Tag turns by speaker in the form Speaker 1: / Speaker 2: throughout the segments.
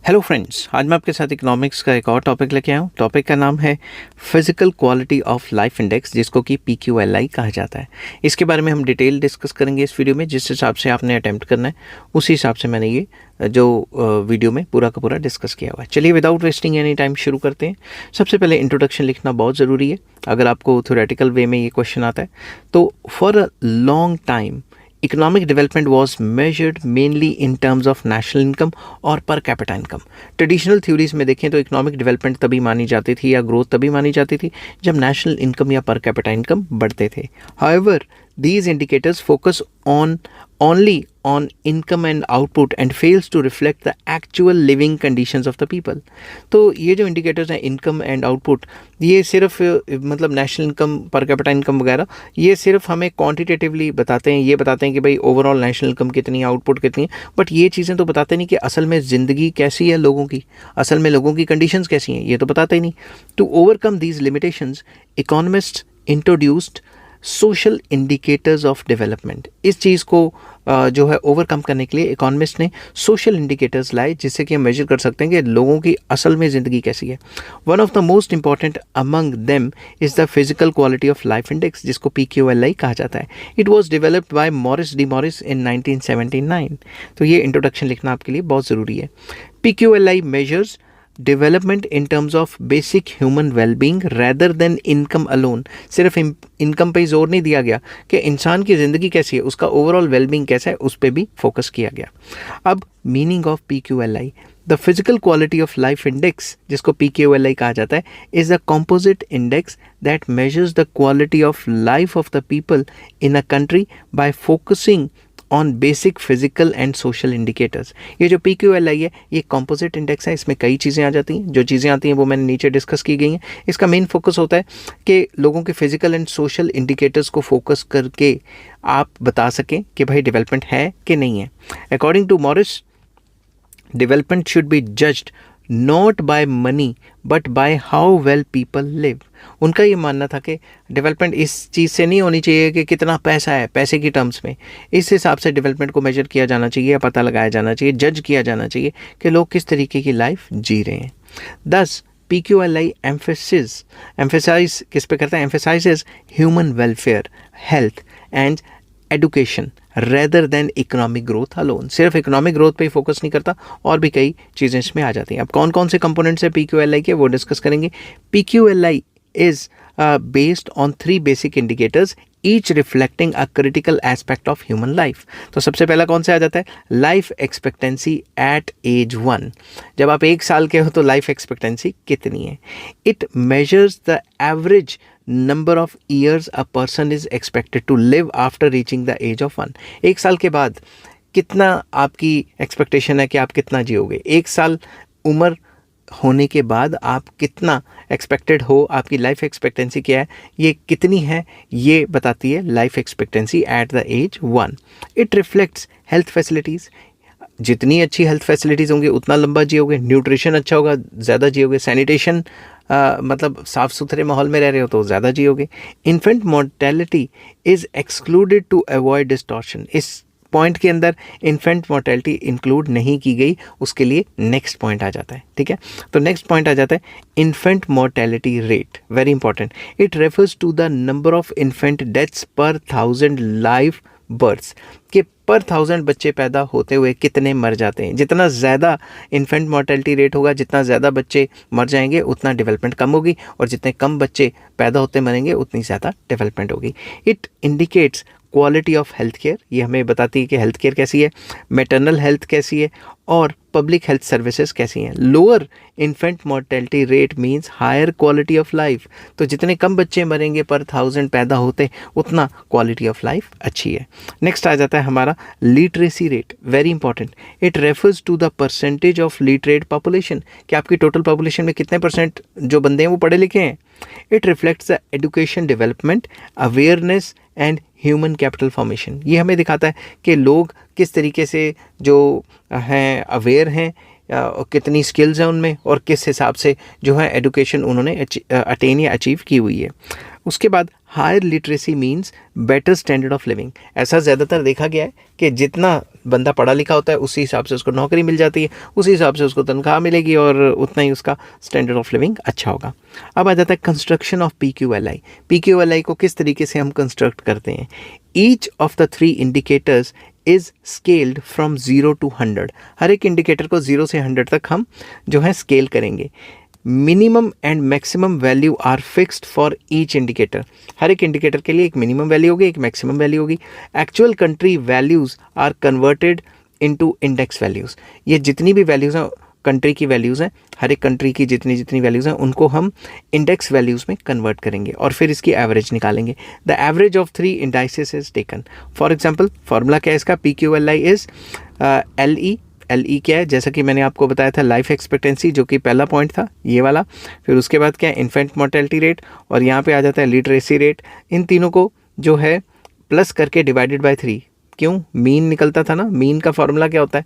Speaker 1: Hello friends, आज मैं आपके साथ इकोनॉमिक्स का एक और टॉपिक लेके आया हूँ। टॉपिक का नाम है physical quality of life index, जिसको कि PQLI कहा जाता है। इसके बारे में हम डिटेल डिस्कस करेंगे इस वीडियो में। जिस हिसाब से आपने अटेम्प्ट करना है उसी हिसाब से मैंने ये जो वीडियो में पूरा का पूरा डिस्कस किया हुआ है। चलिए विदाउट वेस्टिंग एनी टाइम शुरू करते हैं। सबसे पहले इंट्रोडक्शन लिखना बहुत ज़रूरी है। अगर आपको थ्योरेटिकल वे में ये क्वेश्चन आता है तो for a long time economic development was measured mainly in terms of national income और per capita income। Traditional theories में देखें तो इकोनॉमिक डेवलपमेंट तभी मानी जाती थी या ग्रोथ तभी मानी जाती थी जब नेशनल इनकम या पर कैपिटा इनकम बढ़ते थे। However these indicators focus on only on income and output and fails to reflect the actual living conditions of the people। तो ये जो इंडिकेटर्स हैं इनकम एंड आउटपुट, ये सिर्फ मतलब national income, per capita income वगैरह, ये सिर्फ हमें क्वांटिटेटिवली बताते हैं। ये बताते हैं कि भाई ओवरऑल नेशनल इनकम कितनी है, आउटपुट कितनी है, बट ये चीज़ें तो बताते नहीं कि असल में ज़िंदगी कैसी है लोगों की, असल में लोगों की कंडीशंस कैसी हैं, ये तो बताते ही नहीं। To overcome these limitations economist introduced social indicators of development. इस चीज़ को जो है ओवरकम करने के लिए इकोनॉमिस्ट ने सोशल इंडिकेटर्स लाए, जिससे कि हम मेजर कर सकते हैं कि लोगों की असल में ज़िंदगी कैसी है। One of the most important among them is the physical quality of life index, जिसको PQLI कहा जाता है। It was developed by Morris D Morris in 1979। तो ये इंट्रोडक्शन लिखना आपके लिए बहुत ज़रूरी है। PQLI measures development in terms of basic human wellbeing rather than income alone. सिर्फ इनकम पे जोर नहीं दिया गया कि इंसान की ज़िंदगी कैसी है, उसका ओवरऑल वेलबींग कैसा है, उस पर भी फोकस किया गया। अब meaning of PQLI, the physical quality of life index, जिसको PQLI कहा जाता है, is a composite index that measures the quality of life of the people in a country bye focusing on basic physical and social indicators. ये जो PQLI है ये composite index है, इसमें कई चीज़ें आ जाती हैं। जो चीज़ें आती हैं वो मैंने नीचे डिस्कस की गई हैं। इसका मेन फोकस होता है कि लोगों के फिजिकल एंड सोशल इंडिकेटर्स को फोकस करके आप बता सकें कि भाई डेवलपमेंट है कि नहीं है। According to Morris, development should be judged not by money but by how well people live. उनका ये मानना था कि डेवलपमेंट इस चीज़ से नहीं होनी चाहिए कि कितना पैसा है, पैसे की टर्म्स में। इस हिसाब से डेवलपमेंट को मेजर किया जाना चाहिए या पता लगाया जाना चाहिए, जज किया जाना चाहिए कि लोग किस तरीके की लाइफ जी रहे हैं। दस PQLI एम्फेसाइज किस पे करता है? Emphasises human welfare, health and education rather than economic growth alone. सिर्फ इकोनॉमिक ग्रोथ पे ही फोकस नहीं करता, और भी कई चीज़ें इसमें आ जाती हैं। अब कौन कौन से कंपोनेंट्स है PQLI के, वो डिस्कस करेंगे। PQLI is based on 3 basic indicators, each reflecting a critical aspect of human life. तो सबसे पहला कौन सा आ जाता है? Life expectancy at age 1। जब आप 1 साल के हो तो लाइफ एक्सपेक्टेंसी कितनी है। It measures the average number of years a person is expected to live after reaching the age of 1। 1 साल के बाद कितना आपकी एक्सपेक्टेशन है कि आप कितना जियोगे। 1 साल उम्र होने के बाद आप कितना एक्सपेक्टेड हो, आपकी लाइफ एक्सपेक्टेंसी क्या है, ये कितनी है, ये बताती है life expectancy at the age 1। It reflects health facilities. जितनी अच्छी हेल्थ फैसिलिटीज़ होंगी उतना लंबा जियोगे। न्यूट्रिशन अच्छा होगा, ज़्यादा जियोगे। सैनिटेशन मतलब साफ़ सुथरे माहौल में रह रहे हो तो ज़्यादा जियोगे। Infant mortality is excluded to avoid distortion. इस पॉइंट के अंदर इन्फेंट मोर्टेलिटी इंक्लूड नहीं की गई, उसके लिए नेक्स्ट पॉइंट आ जाता है। ठीक है, तो नेक्स्ट पॉइंट आ जाता है infant mortality rate. Very important. It refers to the number of infant deaths per 1000 live births, कि पर 1000 बच्चे पैदा होते हुए कितने मर जाते हैं। जितना ज़्यादा इन्फेंट मोर्टेलिटी रेट होगा, जितना ज़्यादा बच्चे मर जाएंगे, उतना डेवलपमेंट कम होगी, और जितने कम बच्चे पैदा होते मरेंगे उतनी ज़्यादा डेवलपमेंट होगी। It indicates quality of health care. ये हमें बताती है कि हेल्थ केयर कैसी है, मैटरनल हेल्थ कैसी है, और पब्लिक हेल्थ सर्विसेज कैसी हैं। Lower infant mortality rate means higher quality of life. तो जितने कम बच्चे मरेंगे पर 1000 पैदा होते, उतना क्वालिटी ऑफ लाइफ अच्छी है। नेक्स्ट आ जाता है हमारा literacy rate. Very important. It refers to the percentage of literate population, कि आपकी टोटल पॉपुलेशन में कितने % जो बंदे हैं वो पढ़े लिखे हैं। It reflects the education development, awareness and human capital formation. ये हमें दिखाता है कि लोग किस तरीके से जो हैं अवेयर हैं, कितनी स्किल्स हैं उनमें, और किस हिसाब से जो है एजुकेशन उन्होंने अटेन या अचीव की हुई है। उसके बाद higher literacy means better standard of living. ऐसा ज़्यादातर देखा गया है कि जितना बंदा पढ़ा लिखा होता है उसी हिसाब से उसको नौकरी मिल जाती है, उसी हिसाब से उसको तनख्वाह मिलेगी और उतना ही उसका स्टैंडर्ड ऑफ लिविंग अच्छा होगा। अब आ जाता है कंस्ट्रक्शन ऑफ PQLI। PQLI को किस तरीके से हम कंस्ट्रक्ट करते हैं। Each of the 3 indicators is scaled from 0 to 100। हर एक इंडिकेटर को 0 से 100 तक हम जो है स्केल करेंगे। Minimum and maximum value are fixed for each indicator. हर एक इंडिकेटर के लिए एक मिनिमम वैल्यू होगी, एक मैक्सिमम वैल्यू होगी। Actual country values are converted into index values. ये जितनी भी वैल्यूज़ हैं कंट्री की वैल्यूज़ हैं, हर एक कंट्री की जितनी जितनी वैल्यूज़ हैं उनको हम इंडेक्स वैल्यूज़ में कन्वर्ट करेंगे और फिर इसकी एवरेज निकालेंगे। The average of 3 indices is taken. For example formula क्या है इसका, PQLI इज LE क्या है, जैसा कि मैंने आपको बताया था लाइफ एक्सपेक्टेंसी, जो कि पहला पॉइंट था ये वाला। फिर उसके बाद क्या है, इन्फेंट मोर्टेलिटी रेट, और यहाँ पे आ जाता है लिटरेसी रेट। इन तीनों को जो है प्लस करके डिवाइडेड बाय 3। क्यों, मीन निकलता था ना, मीन का फॉर्मूला क्या होता है,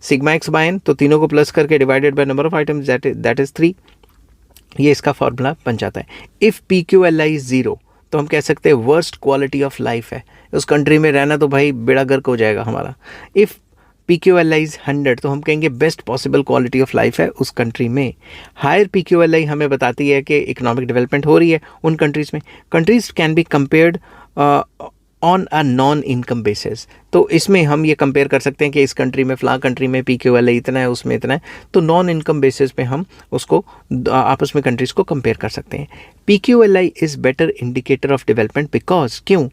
Speaker 1: सिग्मा एक्स बाय एन। तो तीनों को प्लस करके divided by number of items that is 3। ये इसका फॉर्मूला बन जाता है। इफ़ PQLI इज 0 तो हम कह सकते हैं वर्स्ट क्वालिटी ऑफ लाइफ है, उस कंट्री में रहना तो भाई बेड़ा गर्क हो जाएगा हमारा। इफ़ PQLI इज 100 तो हम कहेंगे best possible quality of life है उस कंट्री में। हायर PQLI हमें बताती है कि इकोनॉमिक डेवलपमेंट हो रही है उन कंट्रीज़ में। Countries can be compared on a non income basis. तो इसमें हम ये कंपेयर कर सकते हैं कि इस कंट्री में फ़लाँ कंट्री में PQLI इतना है, उसमें इतना है, तो नॉन इनकम बेसिस पे हम उसको आपस में कंट्रीज़ को कंपेयर कर सकते हैं। PQLI is better indicator of development because क्यों,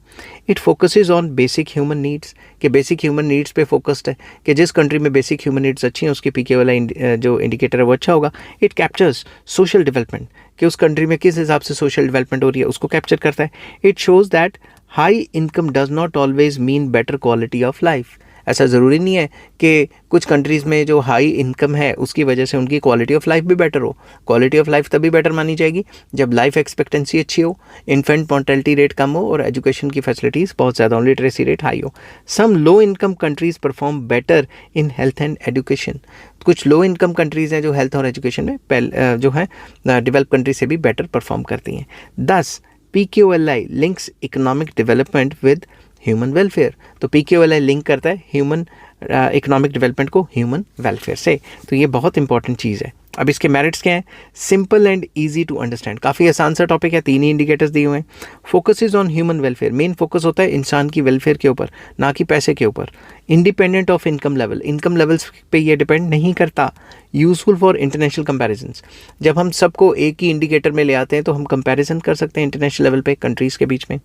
Speaker 1: it focuses on basic human needs, कि बेसिक ह्यूमन नीड्स पे फोकस्ड है, कि जिस कंट्री में बेसिक ह्यूमन नीड्स अच्छी हैं उसकी PQLI जो इंडिकेटर है वो अच्छा होगा। इट कैप्चर्स सोशल डेवलपमेंट, कि उस कंट्री में किस हिसाब से सोशल डेवलपमेंट हो रही है उसको कैप्चर करता है। It shows that high income does not always mean better quality of life. ऐसा ज़रूरी नहीं है कि कुछ कंट्रीज़ में जो हाई इनकम है उसकी वजह से उनकी क्वालिटी ऑफ लाइफ भी बेटर हो। क्वालिटी ऑफ लाइफ तभी बेटर मानी जाएगी जब लाइफ एक्सपेक्टेंसी अच्छी हो, इन्फेंट मोर्टेलिटी रेट कम हो और एजुकेशन की फैसिलिटीज़ बहुत ज़्यादा हो, लिटरेसी रेट हाई हो। Some low income countries perform better in health and education. कुछ लो इनकम कंट्रीज़ हैं जो हेल्थ और एजुकेशन में जो है डेवलप कंट्री से भी बेटर परफॉर्म करती हैं। 10 PQLI links economic development with human welfare. तो PQLI लिंक करता है ह्यूमन इकोनॉमिक डेवलपमेंट को ह्यूमन वेलफेयर से। तो ये बहुत इंपॉर्टेंट चीज़ है। अब इसके मेरिट्स क्या हैं, simple and easy to understand, काफ़ी आसान सा टॉपिक है, 3 ही इंडिकेटर्स दिए हुए हैं। Focuses on human welfare, main focus होता है इंसान की वेलफेयर के ऊपर, ना कि पैसे के ऊपर। Independent of income level, income levels पे ये डिपेंड नहीं करता। यूज़फुल फॉर इंटरनेशनल कंपैरिजंस, जब हम सबको एक ही इंडिकेटर में ले आते हैं तो हम कंपैरिजन कर सकते हैं इंटरनेशनल लेवल पे कंट्रीज़ के बीच में।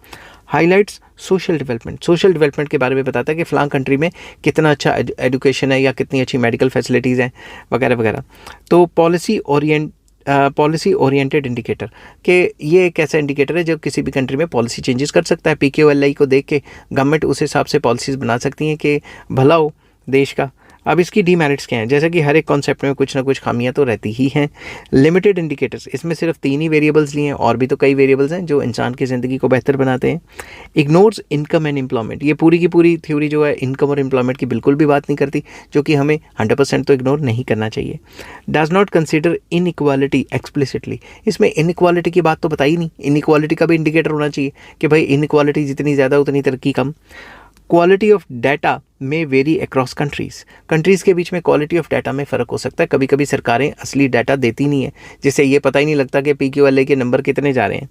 Speaker 1: Highlights social development, social development के बारे में बताता है कि फ़लाँ कंट्री में कितना अच्छा एजुकेशन है या कितनी अच्छी मेडिकल फैसिलिटीज़ हैं वगैरह वगैरह। तो पॉलिसी ओरिएंटेड इंडिकेटर, कि ये एक ऐसा इंडिकेटर है जो किसी भी कंट्री में पॉलिसी चेंजेस कर सकता है। PQLI को देख के गवर्नमेंट उस हिसाब से पॉलिसीज़ बना सकती हैं कि भला हो देश का। अब इसकी डीमेरिट्स क्या हैं, जैसा कि हर एक कॉन्सेप्ट में कुछ ना कुछ खामियां तो रहती ही हैं। लिमिटेड इंडिकेटर्स, इसमें सिर्फ 3 ही वेरिएबल्स लिए हैं, और भी तो कई वेरिएबल्स हैं जो इंसान की ज़िंदगी को बेहतर बनाते हैं। इग्नोर्स इनकम एंड एम्प्लॉयमेंट, ये पूरी की पूरी थ्योरी जो है इनकम और एम्प्लॉयमेंट की बिल्कुल भी बात नहीं करती, जो कि हमें 100% तो इग्नोर नहीं करना चाहिए। Does not consider inequality explicitly, इसमें इनइक्वालिटी की बात तो बताई नहीं। इनइक्वालिटी का भी इंडिकेटर होना चाहिए कि भाई इनइक्वालिटी जितनी ज़्यादा उतनी तरक्की कम। क्वालिटी ऑफ डाटा में वेरी अक्रॉस कंट्रीज़ के बीच में क्वालिटी ऑफ डाटा में फ़र्क हो सकता है। कभी कभी सरकारें असली डाटा देती नहीं है, जिससे ये पता ही नहीं लगता कि PQLI के नंबर कितने जा रहे हैं।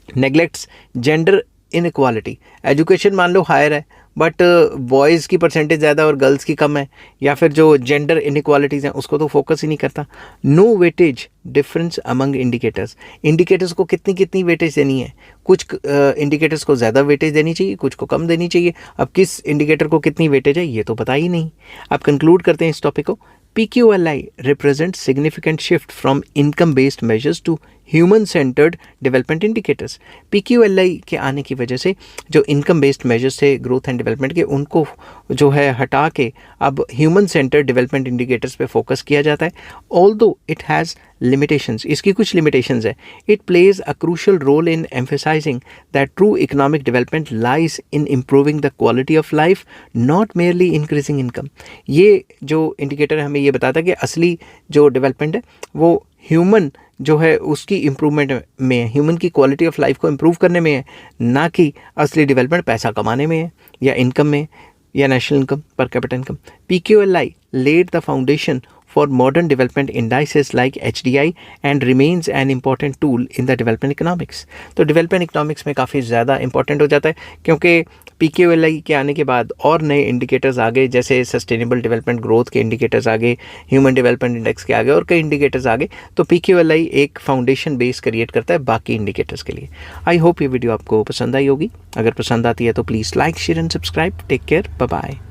Speaker 1: नेग्लेक्ट्स जेंडर इनइक्वालिटी, एजुकेशन मान लो हायर है बट बॉयज़ की परसेंटेज ज़्यादा और गर्ल्स की कम है, या फिर जो जेंडर इनइक्वालिटीज़ हैं उसको तो फोकस ही नहीं करता। No weightage difference among indicators को कितनी कितनी वेटेज देनी है, कुछ इंडिकेटर्स को ज़्यादा वेटेज देनी चाहिए, कुछ को कम देनी चाहिए। अब किस इंडिकेटर को कितनी वेटेज है ये तो पता ही नहीं। अब कंक्लूड करते हैं इस टॉपिक को। PQLI represents significant shift from income-based measures to human-centered development indicators। PQLI के आने की वजह से जो इनकम बेस्ड मेजर्स थे ग्रोथ एंड डेवलपमेंट के, उनको जो है हटा के अब ह्यूमन सेंटर्ड डेवलपमेंट इंडिकेटर्स पे फोकस किया जाता है। ऑल्दो इट हैज़ लिमिटेशंस, इसकी कुछ लिमिटेशंस है। It plays a crucial role in emphasising that true economic development lies in improving the quality of life, not merely increasing income. ये जो indicator हमें ये बताता है कि असली जो डेवलपमेंट है वो ह्यूमन जो है उसकी इम्प्रूवमेंट में है, ह्यूमन की क्वालिटी ऑफ लाइफ को इम्प्रूव करने में है, ना कि असली डेवलपमेंट पैसा कमाने में है या इनकम में या national income per capita income. PQLI laid the foundation for modern development indices like HDI and remains an important tool in the development economics। तो development economics में काफ़ी ज़्यादा important हो जाता है, क्योंकि PQLI के आने के बाद और नए इंडिकेटर्स आ गए, जैसे सस्टेनेबल डेवलपमेंट ग्रोथ के इंडिकेटर्स आ गए, ह्यूमन डेवलपमेंट इंडेक्स के आ गए और कई इंडिकेटर्स आ गए। तो PQLI एक फाउंडेशन बेस क्रिएट करता है बाकी इंडिकेटर्स के लिए। आई होप ये वीडियो आपको पसंद आई होगी। अगर पसंद आती है तो please like share and subscribe. Take care, bye bye.